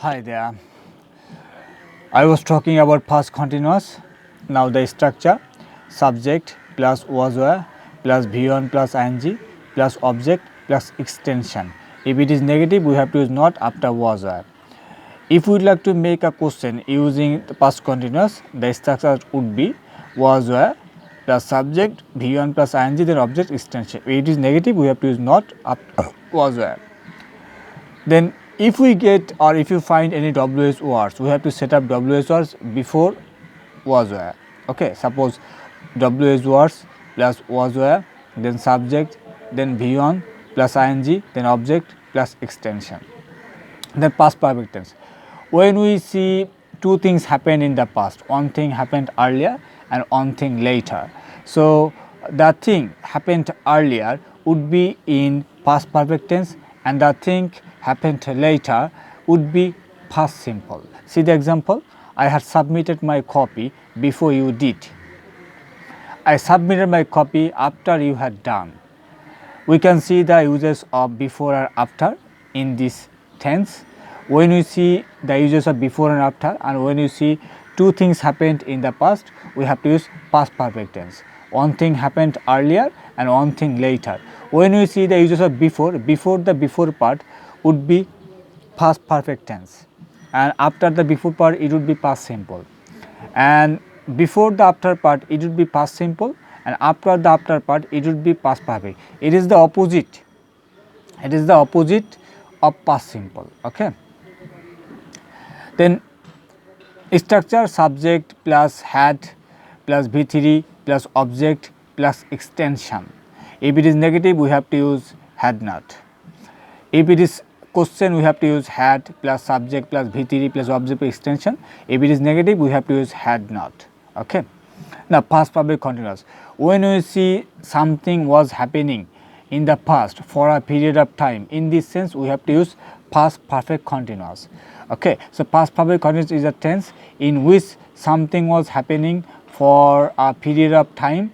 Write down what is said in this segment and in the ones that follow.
Hi there. I was talking about past continuous. Now the structure subject plus was were plus V1 plus ing plus object plus extension. If it is negative, we have to use not after was were. If we would like to make a question using the past continuous, the structure would be was were plus subject V1 plus ing then object extension. If it is negative, we have to use not after was were. Then if we get or if you find any WH words, we have to set up WH words before was were. Okay, suppose WH words plus was were, then subject, then V1 plus ing, then object plus extension. Then past perfect tense. When we see two things happen in the past, one thing happened earlier and one thing later. So the thing happened earlier would be in past perfect tense and the thing happened later would be past simple. See the example, I had submitted my copy before you did. I submitted my copy after you had done. We can see the uses of before or after in this tense. When we see the uses of before and after, and when you see two things happened in the past, we have to use past perfect tense. One thing happened earlier and one thing later. When we see the uses of before the before part would be past perfect tense, and after the before part it would be past simple, and before the after part it would be past simple, and after the after part it would be past perfect. It is the opposite. It is the opposite of past simple. Okay. Then structure subject plus had plus V3 plus object plus extension. If it is negative, we have to use had not. If it is question, we have to use had plus subject plus V3 plus object extension. If it is negative, we have to use had not. Okay. Now past perfect continuous. When we see something was happening in the past for a period of time, in this sense we have to use past perfect continuous. Okay. So past perfect continuous is a tense in which something was happening for a period of time,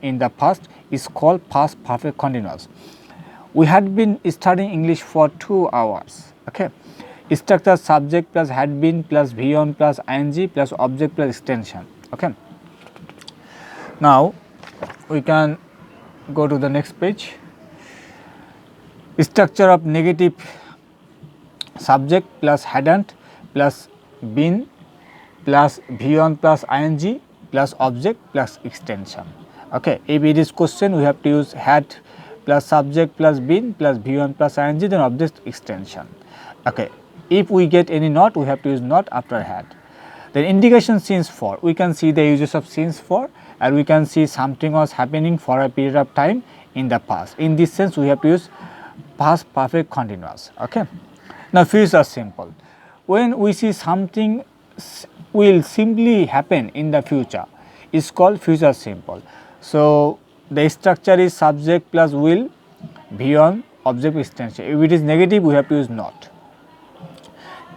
in the past is called past perfect continuous. We had been studying English for 2 hours. Okay. Structure subject plus had been plus V1 plus ing plus object plus extension. Okay. Now we can go to the next page. Structure of negative subject plus hadn't plus been plus V1 plus ing plus object plus extension. Okay. If it is question, we have to use had plus subject plus been plus V1 plus ing then object extension. Okay. If we get any not, we have to use not after had. Then indication since for, we can see the uses of since for, and we can see something was happening for a period of time in the past. In this sense, we have to use past perfect continuous. Okay. Now future simple. When we see something will simply happen in the future, is called future simple. So the structure is subject plus will, V1 object extension. If it is negative, we have to use not.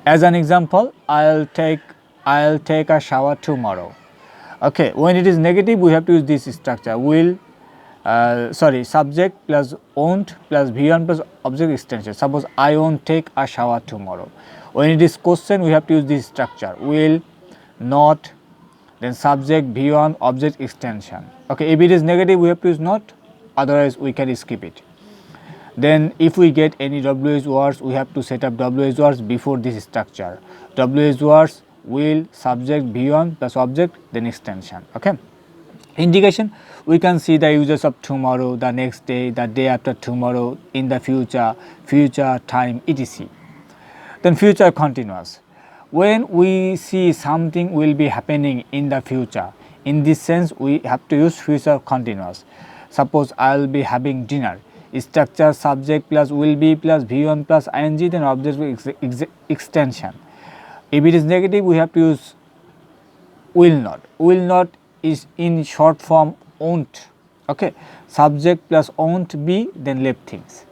As an example, I'll take a shower tomorrow. Okay. When it is negative, we have to use this structure will subject plus won't plus V1 plus object extension. Suppose I won't take a shower tomorrow. When it is question, we have to use this structure will, not, then subject V1 object extension. Okay. If it is negative, we have to use not, otherwise we can skip it. Then if we get any WH words, we have to set up WH words before this structure. WH words will, subject V1 plus object then extension. Okay. Indication, we can see the uses of tomorrow, the next day, the day after tomorrow, in the future, future time, etc. Then future continuous. When we see something will be happening in the future, in this sense we have to use future continuous. Suppose I will be having dinner. Structure subject plus will be plus V1 plus ing then object extension. If it is negative, we have to use will not. Will not is in short form won't. Okay. Subject plus won't be then left things.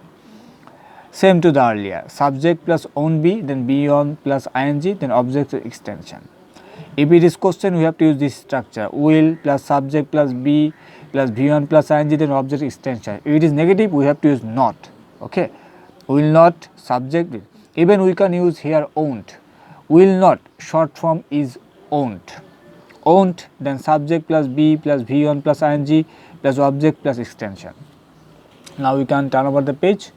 Same to the earlier, subject plus won't be then V1 plus ing then object extension. If it is question, we have to use this structure will plus subject plus be plus V1 plus ing then object extension. If it is negative, we have to use not. Okay. Will not subject Even we can use here won't. Will not, short form is won't. Won't, then subject plus be plus v1 plus ing plus object plus extension. Now we can turn over the page.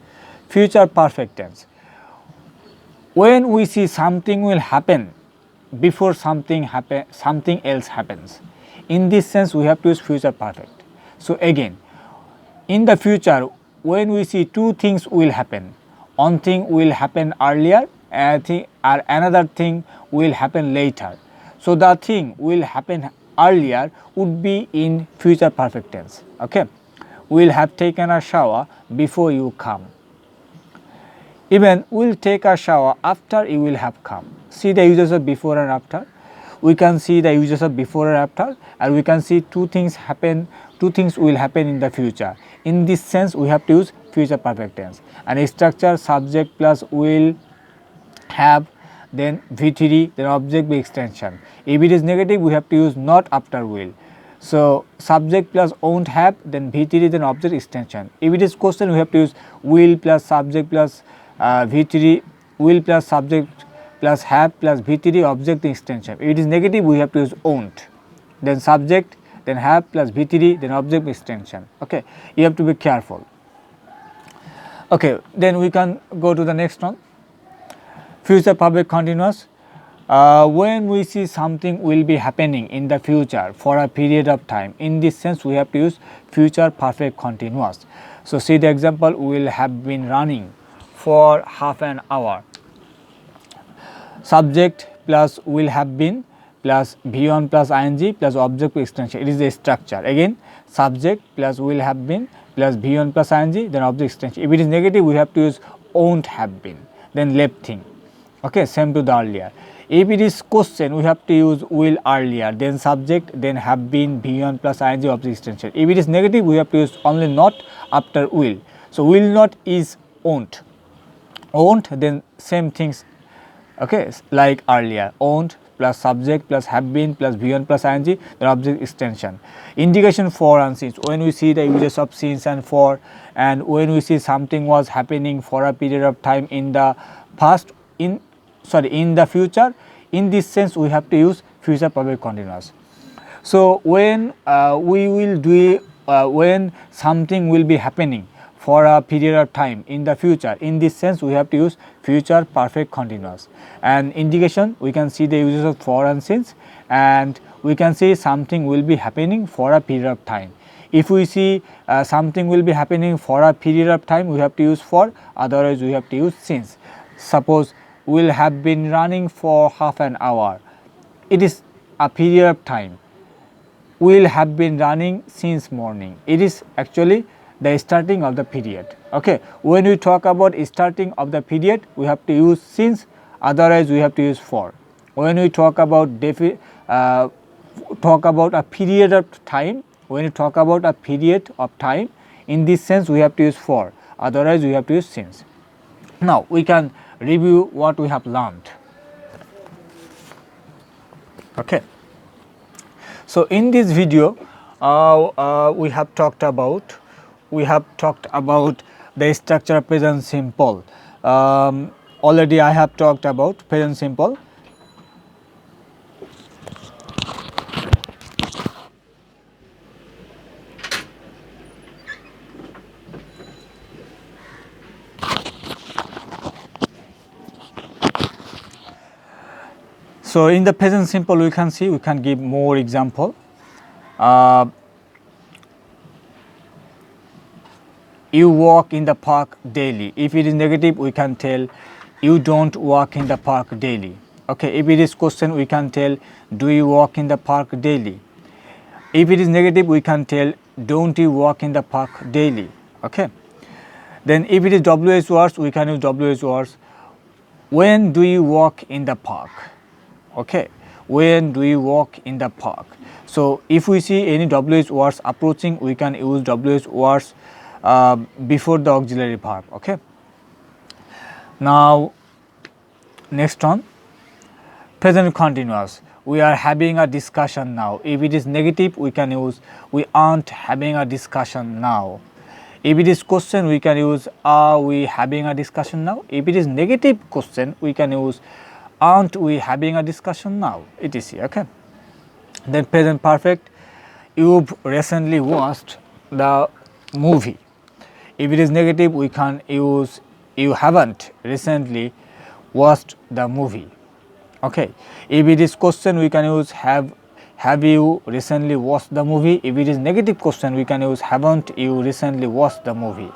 Future perfect tense. When we see something will happen before something else happens, in this sense we have to use future perfect. So again, in the future when we see two things will happen, one thing will happen earlier and another thing will happen later. So the thing will happen earlier would be in future perfect tense. Okay, will have taken a shower before you come. Even will take a shower after you will have come. See the uses of before and after. We can see the uses of before and after, and we can see two things will happen in the future. In this sense we have to use future perfect tense. And structure subject plus will have, then V3, then object by extension. If it is negative we have to use not after will. So subject plus won't have, then V3, then object extension. If it is question we have to use will plus subject plus V3, will plus subject plus have plus V3 object extension. If it is negative we have to use won't, then subject, then have plus V3, then object extension. Okay, you have to be careful. Okay, then we can go to the next one. Future perfect continuous. When we see something will be happening in the future for a period of time, in this sense we have to use future perfect continuous. So see the example, will have been running for half an hour. Subject plus will have been plus V1 plus ing plus object extension. It is the structure. Again subject plus will have been plus V1 plus ing, then object extension. If it is negative we have to use won't have been, then left thing. Okay, same to the earlier. If it is question we have to use will earlier, then subject, then have been, V1 plus ing, object extension. If it is negative we have to use only not after will. So will not is won't. Won't, then same things, okay, like earlier, won't plus subject plus have been plus V1 plus ing, then object extension. Indication for and since, when we see the uses of since and for, and when we see something was happening for a period of time in the past, in the future, in this sense we have to use future perfect continuous. So when we will do when something will be happening for a period of time in the future, in this sense we have to use future perfect continuous. And indication we can see the uses of for and since, and we can say something will be happening for a period of time. If we see something will be happening for a period of time we have to use for, otherwise we have to use since. Suppose will have been running for half an hour, it is a period of time. Will have been running since morning, it is actually the starting of the period. Okay, when we talk about starting of the period we have to use since, otherwise we have to use for. When we talk about a period of time, when you talk about a period of time, in this sense we have to use for, otherwise we have to use since. Now we can review what we have learned. Okay, so in this video we have talked about the structure of present simple. Already I have talked about present simple. So in the present simple we can see, we can give more example. You walk in the park daily. If it is negative we can tell you don't walk in the park daily. Okay, if it is question we can tell do you walk in the park daily. If it is negative we can tell don't you walk in the park daily. Okay, then if it is WH words we can use WH words. When do you walk in the park? Okay, when do you walk in the park? So if we see any WH words approaching we can use WH words before the auxiliary verb. Okay, now next one, present continuous. We are having a discussion now. If it is negative we can use we aren't having a discussion now. If it is question, we can use are we having a discussion now. If it is negative question, we can use aren't we having a discussion now, etc. Okay. Then present perfect, you've recently watched the movie. If it is negative, we can use you haven't recently watched the movie. Okay. If it is question, we can use have you recently watched the movie. If it is negative question, we can use haven't you recently watched the movie.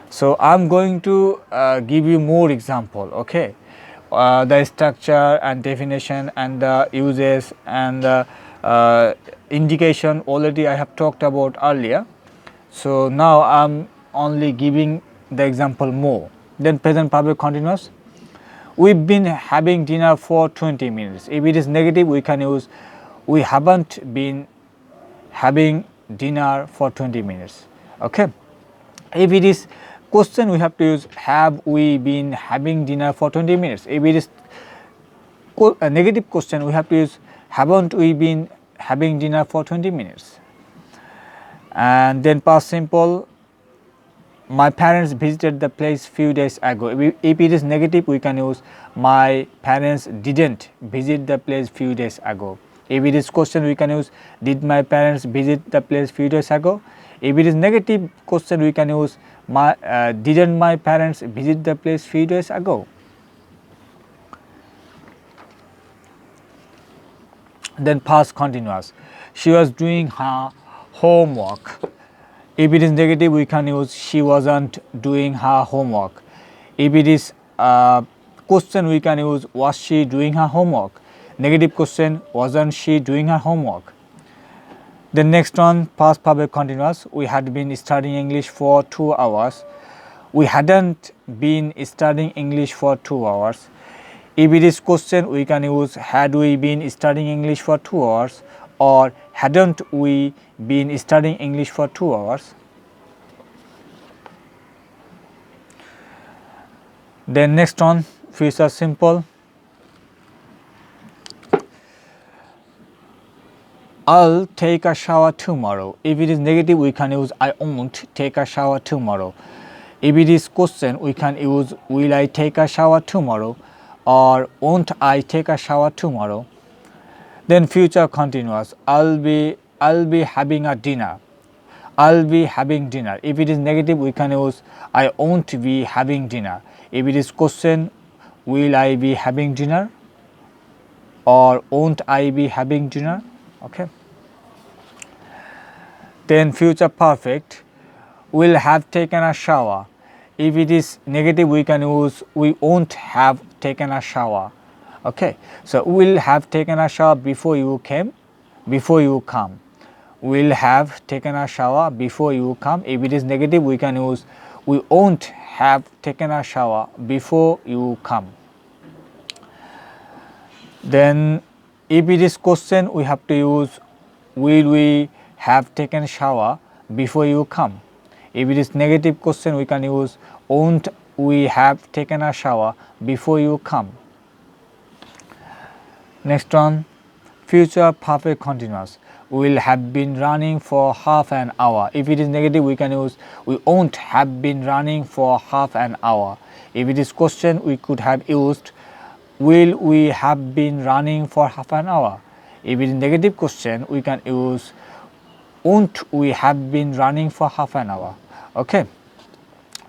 So I am going to give you more example. Okay. The structure and definition and the uses and the indication already I have talked about earlier. So now I am only giving the example more. Then present perfect continuous. We've been having dinner for 20 minutes. If it is negative, we can use we haven't been having dinner for 20 minutes. Okay. If it is question, we have to use have we been having dinner for 20 minutes. If it is a negative question, we have to use haven't we been having dinner for 20 minutes. And then past simple, my parents visited the place few days ago. If it is negative, we can use my parents didn't visit the place few days ago. If it is question, we can use did my parents visit the place few days ago. If it is negative question, we can use didn't my parents visit the place few days ago. Then past continuous, she was doing her homework. If it is negative, we can use she wasn't doing her homework. If it is question, we can use was she doing her homework. Negative question, wasn't she doing her homework. The next one, past perfect continuous, we had been studying English for 2 hours. We hadn't been studying English for 2 hours. If it is question, we can use had we been studying English for 2 hours or hadn't we been studying English for 2 hours. Then next one, future simple. I'll take a shower tomorrow. If it is negative, we can use I won't take a shower tomorrow. If it is question, we can use will I take a shower tomorrow or won't I take a shower tomorrow. Then future continuous, I'll be having a dinner. I'll be having dinner. If it is negative, we can use I won't be having dinner. If it is question, will I be having dinner or won't I be having dinner. Okay. Then future perfect, will have taken a shower. If it is negative, we can use we won't have taken a shower. Okay. So will have taken a shower before you come. Will have taken a shower before you come. If it is negative, we can use we won't have taken a shower before you come. Then if it is question, we have to use will we have taken shower before you come. If it is negative question, we can use won't we have taken a shower before you come. Next one, future perfect continuous, will have been running for half an hour. If it is negative, we can use we won't have been running for half an hour. If it is question, we could have used will we have been running for half an hour. If it is negative question, we can use won't we have been running for half an hour. Okay.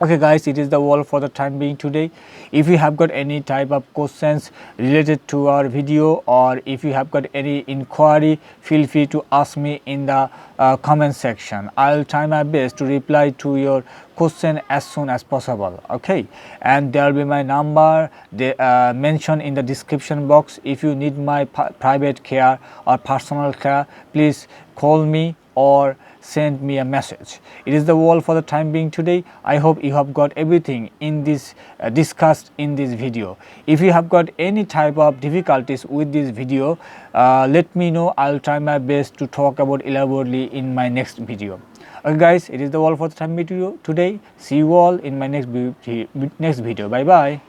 Okay guys, it is the all for the time being today. If you have got any type of questions related to our video or if you have got any inquiry, feel free to ask me in the comment section. I'll try my best to reply to your question as soon as possible. Okay, and there will be my number mentioned in the description box. If you need my private care or personal care, please call me or send me a message. It is the all for the time being today. I hope you have got everything in this discussed in this video. If you have got any type of difficulties with this video, let me know. I'll try my best to talk about elaborately in my next video. Okay guys, it is the all for the time being today. See you all in my next video. Bye bye.